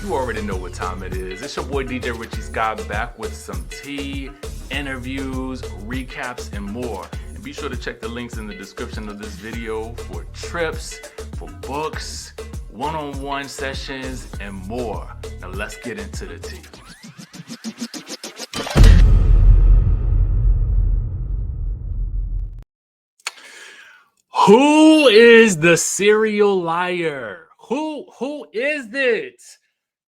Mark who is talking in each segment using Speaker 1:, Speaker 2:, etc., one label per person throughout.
Speaker 1: You already know what time it is. It's your boy DJ RichieSkye back with some tea, interviews, recaps, and more. And be sure to check the links in the description of this video for trips, for books, one-on-one sessions, and more. Now let's get into the tea. Who is the serial liar? Who is it?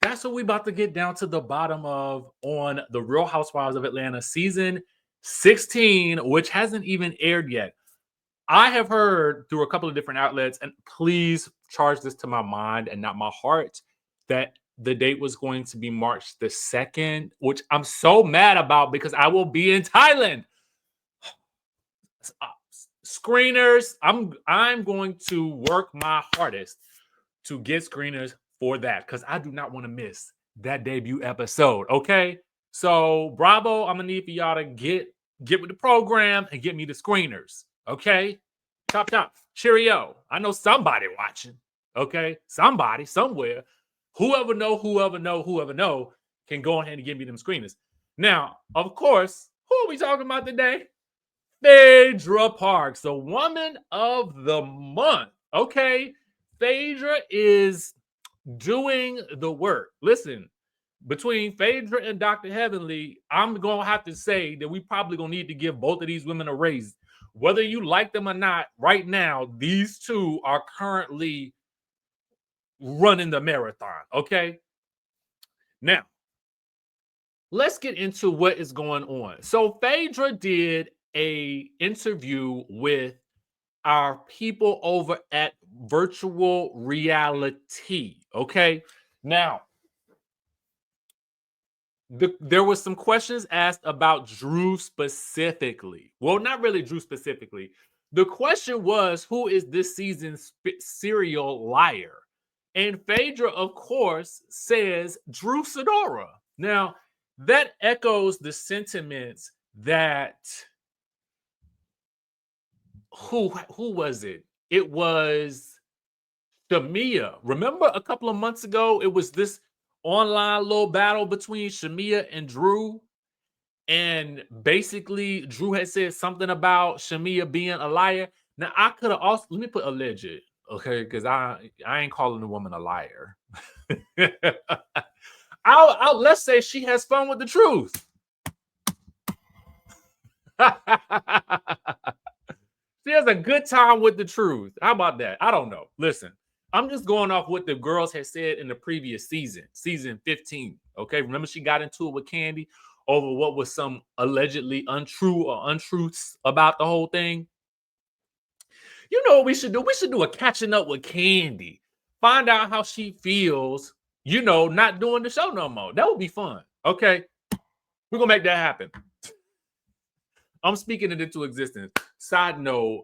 Speaker 1: That's what we about to get down to the bottom of on the Real Housewives of Atlanta season 16, which hasn't even aired yet. I have heard through a couple of different outlets, and please charge this to my mind and not my heart, that the date was going to be March the 2nd, which I'm so mad about because I will be in Thailand. Screeners, I'm going to work my hardest to get screeners for that because I do not want to miss that debut episode. Okay, so bravo, I'm gonna need for y'all to get with the program and get me the screeners. Okay, chop cheerio. I know somebody watching. Okay, somebody somewhere, whoever know can go ahead and give me them screeners. Now, of course, who are we talking about today? Phaedra Parks, the woman of the month. Okay, Phaedra is doing the work. Listen, between Phaedra and Dr. Heavenly, I'm going to have to say that we probably going to need to give both of these women a raise. Whether you like them or not, right now, these two are currently running the marathon, okay? Now, let's get into what is going on. So Phaedra did an interview with our people over at Virtual Reality. Okay, now there was some questions asked about Drew specifically. Well, not really Drew specifically. The question was, who is this season's serial liar? And Phaedra, of course, says Drew Sidora. Now, that echoes the sentiments that who was it? It was Shamia. Remember a couple of months ago, it was this online little battle between Shamia and Drew. And basically, Drew had said something about Shamia being a liar. Now, I could have also, let me put alleged, okay? Because I ain't calling the woman a liar. I'll let's say she has fun with the truth. She has a good time with the truth. How about that? I don't know. Listen, I'm just going off what the girls had said in the previous season, season 15. Okay, remember she got into it with Candy over what was some allegedly untrue or untruths about the whole thing. You know what we should do? We should do a catching up with Candy. Find out how she feels, you know, not doing the show no more. That would be fun. Okay, we're going to make that happen. I'm speaking it into existence. Side note,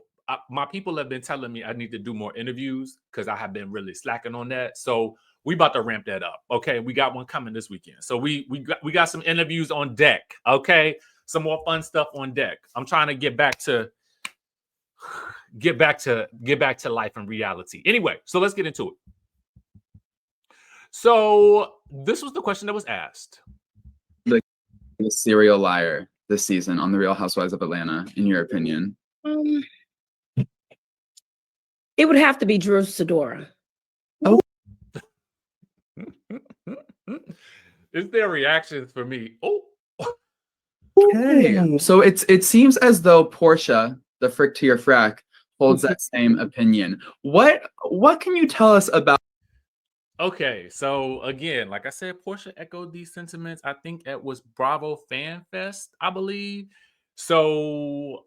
Speaker 1: my people have been telling me I need to do more interviews because I have been really slacking on that. So we about to ramp that up. Okay, we got one coming this weekend. So we got some interviews on deck. Okay, some more fun stuff on deck. I'm trying to get back to life and reality. Anyway, so let's get into it. So this was the question that was asked.
Speaker 2: The serial liar this season on The Real Housewives of Atlanta, in your opinion?
Speaker 3: It would have to be Drew Sidora.
Speaker 2: Oh.
Speaker 1: Is there reactions for me? Oh.
Speaker 2: Okay. So it seems as though Portia, the frick to your frack, holds that same opinion. What can you tell us about?
Speaker 1: Okay, so again, like I said, Portia echoed these sentiments. I think it was Bravo Fan Fest, I believe. So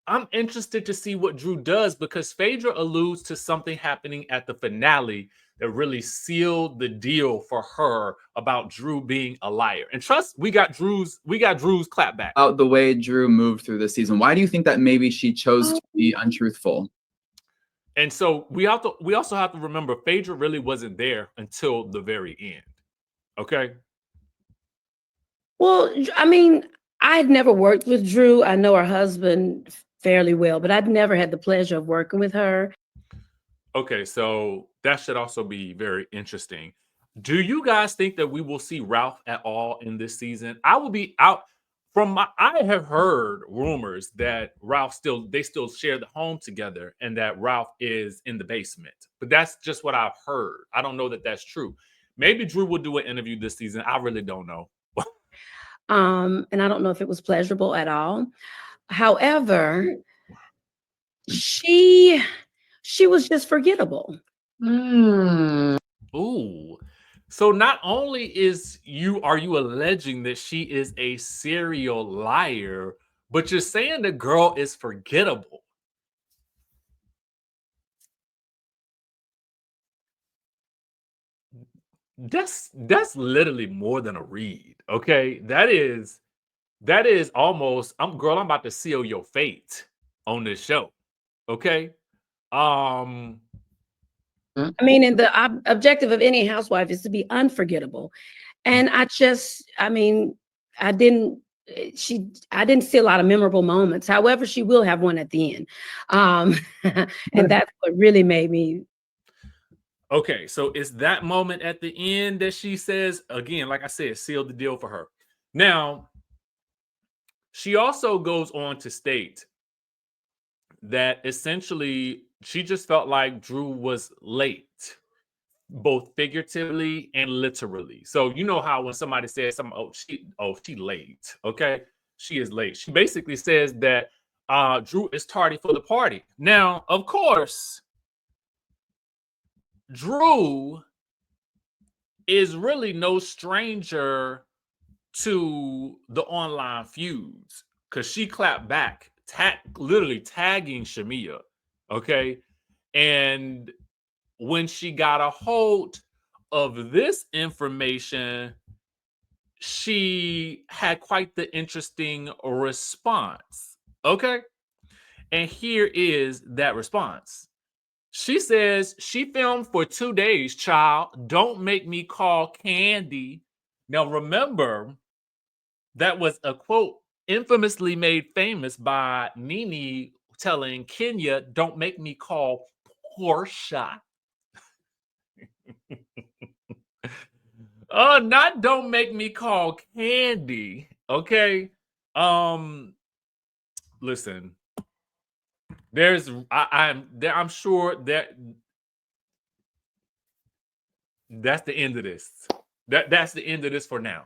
Speaker 1: I'm interested to see what Drew does because Phaedra alludes to something happening at the finale that really sealed the deal for her about Drew being a liar. And trust, we got Drew's clap back.
Speaker 2: About the way Drew moved through the season. Why do you think that maybe she chose to be untruthful?
Speaker 1: And so we also have to remember Phaedra really wasn't there until the very end. Okay.
Speaker 3: Well, I mean, I had never worked with Drew. I know her husband fairly well, but I'd never had the pleasure of working with her.
Speaker 1: Okay, so that should also be very interesting. Do you guys think that we will see Ralph at all in this season? I will be out from my I have heard rumors that they still share the home together and that Ralph is in the basement. But that's just what I've heard. I don't know that that's true. Maybe Drew will do an interview this season. I really don't know.
Speaker 3: And I don't know if it was pleasurable at all. However, she was just forgettable.
Speaker 2: Hmm.
Speaker 1: Ooh. So not only are you alleging that she is a serial liar, but you're saying the girl is forgettable. That's literally more than a read. Okay. That is almost I'm about to seal your fate on this show. Okay. Um
Speaker 3: I mean, and the objective of any housewife is to be unforgettable. And I mean, I didn't I didn't see a lot of memorable moments. However, she will have one at the end. And that's what really made me.
Speaker 1: Okay, so it's that moment at the end that she says, again, like I said, sealed the deal for her. Now, she also goes on to state that essentially she just felt like Drew was late, both figuratively and literally. So you know how when somebody says something, she late. Okay. She is late. She basically says that Drew is tardy for the party. Now, of course, Drew is really no stranger to the online feuds because she clapped back, literally tagging Shamia. Okay. And when she got a hold of this information, she had quite the interesting response. Okay. And here is that response. She says she filmed for 2 days, child. Don't make me call Candy. Now, remember, that was a quote infamously made famous by Nene telling Kenya, don't make me call Portia. Oh, not don't make me call Candy. Okay. Listen. I'm sure that's the end of this. That's the end of this for now.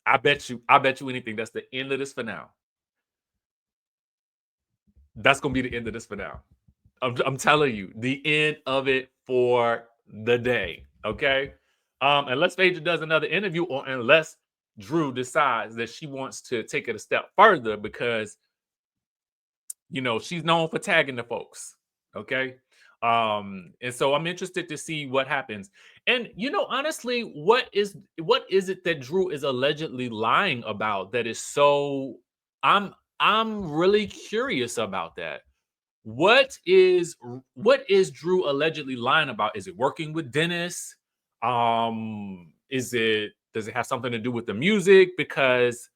Speaker 1: I bet you anything that's the end of this for now. That's gonna be the end of this for now. I'm telling you, the end of it for the day. Okay. Unless Phaedra does another interview, or unless Drew decides that she wants to take it a step further, because she's known for tagging the folks. Okay. And so I'm interested to see what happens. And honestly, what is it that Drew is allegedly lying about that is so I'm really curious about that. What is Drew allegedly lying about? Is it working with Dennis? Does it have something to do with the music? Because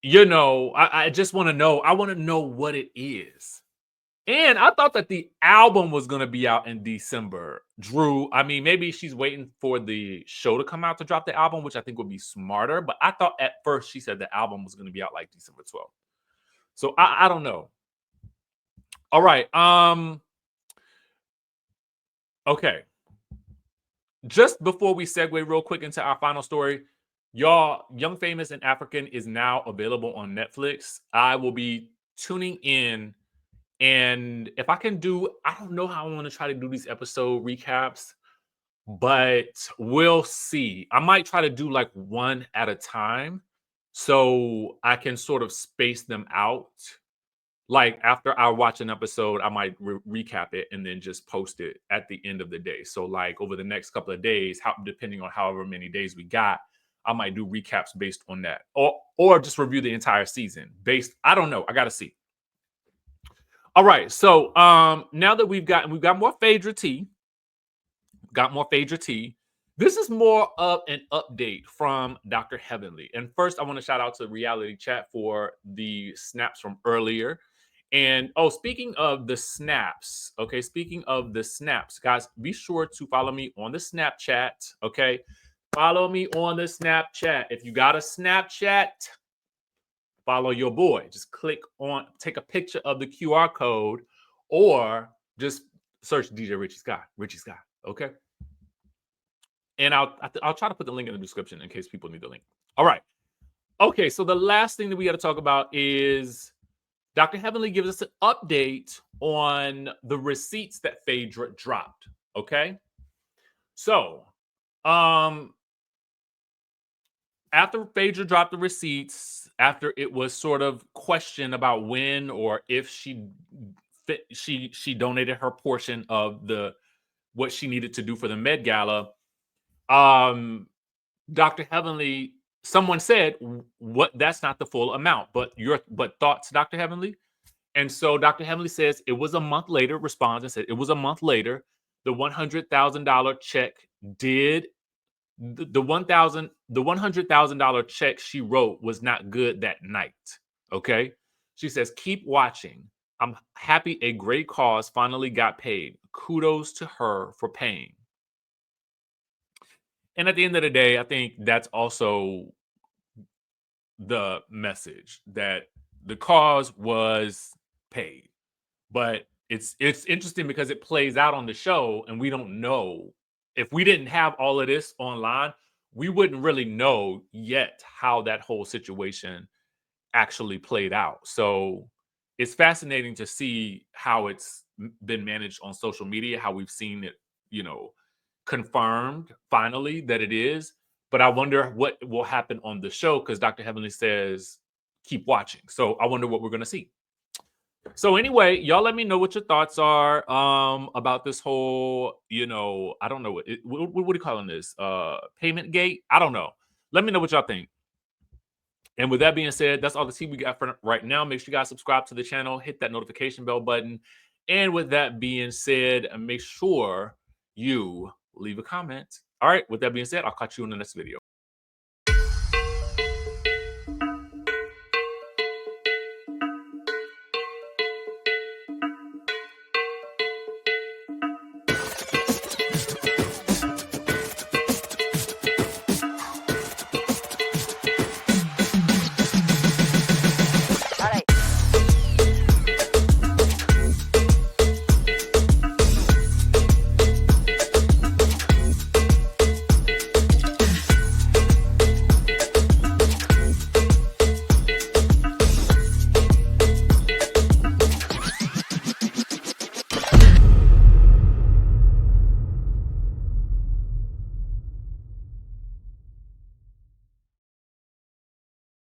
Speaker 1: I just want to know. I want to know what it is. And I thought that the album was going to be out in December. Drew, I mean, maybe she's waiting for the show to come out to drop the album, which I think would be smarter. But I thought at first she said the album was going to be out like December 12th. So I don't know. All right. Okay. Just before we segue real quick into our final story, y'all, Young, Famous, and African is now available on Netflix. I will be tuning in. And if I can I don't know how I want to try to do these episode recaps, but we'll see. I might try to do like one at a time so I can sort of space them out. Like after I watch an episode, I might recap it and then just post it at the end of the day. So like over the next couple of days, depending on however many days we got, I might do recaps based on that, or just review the entire season I don't know. I got to see. All right. So now that we've got more Phaedra tea. This is more of an update from Dr. Heavenly. And first, I want to shout out to Reality Chat for the snaps from earlier. And oh, speaking of the snaps, okay, speaking of the snaps, guys, be sure to follow me on the Snapchat, okay? Follow me on the Snapchat. If you got a Snapchat, follow your boy. Just click on, take a picture of the QR code, or just search DJ Richie Skye, Richie Skye, okay? And I'll try to put the link in the description in case people need the link. All right. Okay, so the last thing that we got to talk about is Dr. Heavenly gives us an update on the receipts that Phaedra dropped. Okay. So, after Phaedra dropped the receipts, after it was sort of questioned about when or if she donated her portion of what she needed to do for the Met Gala, Dr. Heavenly, someone said, "What? That's not the full amount." But thoughts, Dr. Heavenly? And so Dr. Heavenly says it was a month later. Responds and said it was a month later. The $100,000 check did the $100,000 check she wrote was not good that night. Okay, she says, "Keep watching. I'm happy a great cause finally got paid. Kudos to her for paying." And at the end of the day, I think that's also the message, that the cause was paid. But it's interesting because it plays out on the show, and we don't know. If we didn't have all of this online, we wouldn't really know yet how that whole situation actually played out. So it's fascinating to see how it's been managed on social media, how we've seen it, confirmed finally that it is. But I wonder what will happen on the show, because Dr. Heavenly says keep watching. So I wonder what we're going to see. So anyway, y'all let me know what your thoughts are about this whole, I don't know what are you calling this? Payment gate? I don't know. Let me know what y'all think. And with that being said, that's all the tea we got for right now. Make sure you guys subscribe to the channel, hit that notification bell button. And with that being said, make sure you leave a comment. All right, with that being said, I'll catch you in the next video.